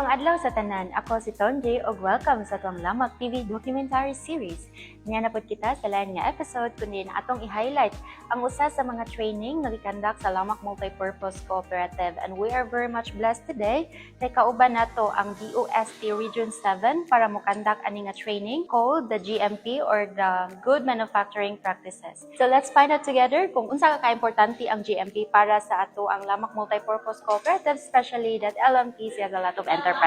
Maayong adlaw sa tanan. Ako si Tonji ug welcome sa atong Lamak TV documentary series. Nya na pud kita sa lain nga episode kundi na atong i-highlight ang usa sa mga training nga gikandak sa Lamak Multipurpose Cooperative, and we are very much blessed today kay kauban nato ang DOST Region 7 para mo kandak ani nga training called the GMP or the Good Manufacturing Practices. So let's find out together kung unsa ka importante ang GMP para sa ato ang Lamak Multipurpose Cooperative, especially that LMPC has a lot of enterprises. Ako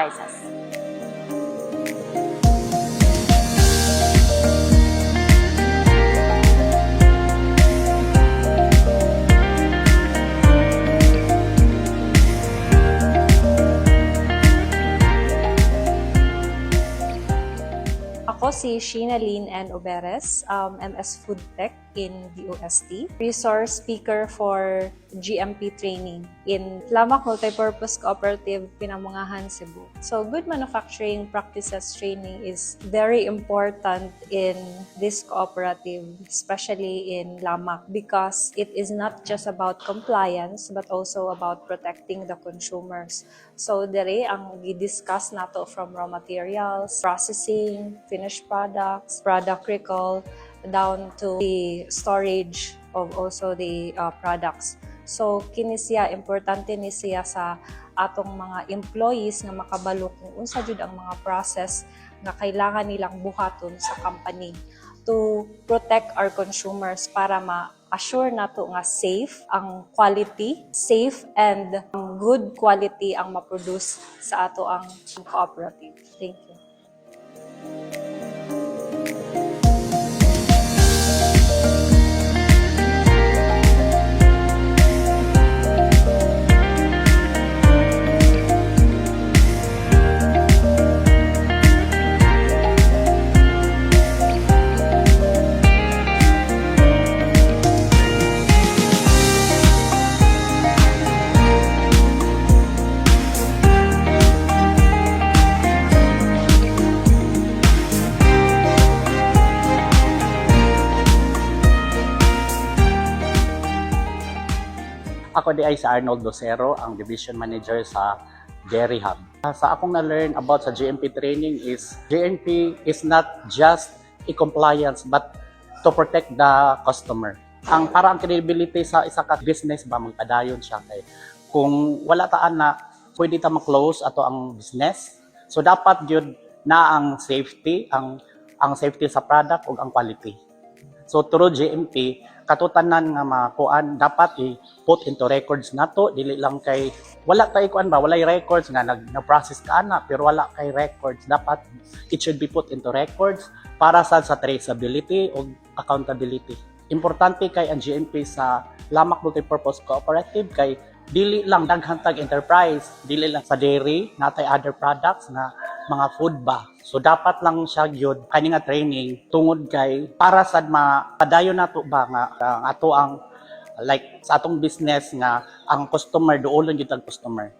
si Sheena Lynn N. Oberes, MS Food Tech in DOST, resource speaker for GMP training in Lamak Multipurpose Cooperative, Pinamungahan, Cebu. So good manufacturing practices training is very important in this cooperative, especially in Lamak, because it is not just about compliance but also about protecting the consumers. So dere ang i-discuss nato from raw materials, processing, finished products, product recall, down to the storage of also the products. So kini siya, importante ni siya sa atong mga employees nga makabalo kung unsa jud ang mga process nga kailangan nilang buhaton sa company to protect our consumers para ma-assure nato nga safe ang quality, safe and good quality ang ma-produce sa ato ang cooperative. Thank you. Ako di ay si Arnold Docero, ang Division Manager sa Dairy Hub. Sa akong na-learn about sa GMP training is, GMP is not just a compliance but to protect the customer. Ang parang credibility sa isa ka business ba, magpadayon siya kay kung wala taan na pwede ta ma-close ato ang business. So dapat yun na ang safety, ang safety sa product ug ang quality. So through GMP, katutanan nga makuan dapat i-put into records nato, dili lang kay wala tay kuan ba, walay records nga nag-process ka ana pero wala kay records. Dapat it should be put into records para sa traceability o accountability. Importante kay ang GMP sa Lamak Multipurpose Cooperative kay dili lang daghang tag enterprise, dili lang sa dairy, natay other products na mga food ba. So dapat lang siya gyud kani nga training tungod kay para sad mapadayon nato ba nga ato ang like sa atong business nga ang customer doolon gyud ang customer.